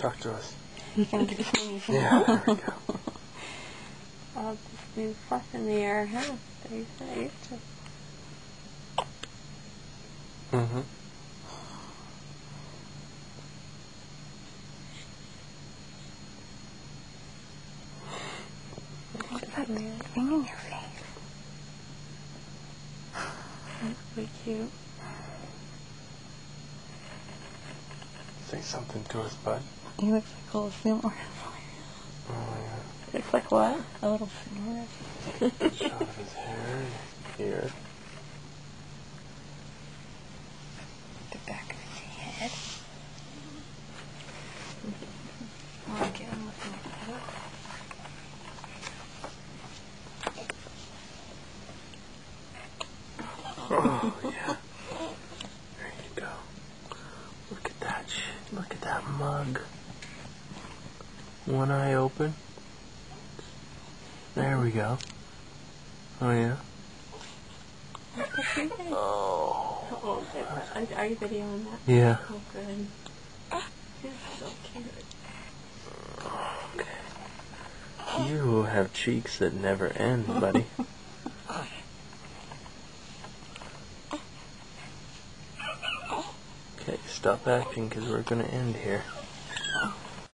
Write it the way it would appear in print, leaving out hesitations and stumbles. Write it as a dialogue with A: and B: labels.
A: Talk to us.
B: You can do sneeze.
A: Yeah, there we go.
B: I'll just do fluff in the air, huh? There's that used to.
A: Mm-hmm.
B: What's that thing in your face? That's pretty cute.
A: Say something to us, bud.
B: He looks like a little Seymour.
A: Oh, yeah.
B: Looks like what? A little Seymour.
A: Shot of his hair here.
B: The back of his head. I'll get him with my foot.
A: Oh, yeah. There you go. Look at that shit. Look at that mug. One eye open. There we go. Oh, yeah. Oh.
B: Oh, good. Are you videoing that?
A: Yeah.
B: Oh, good. He's so cute.
A: Okay. You have cheeks that never end, buddy. Okay, stop acting because we're going to end here.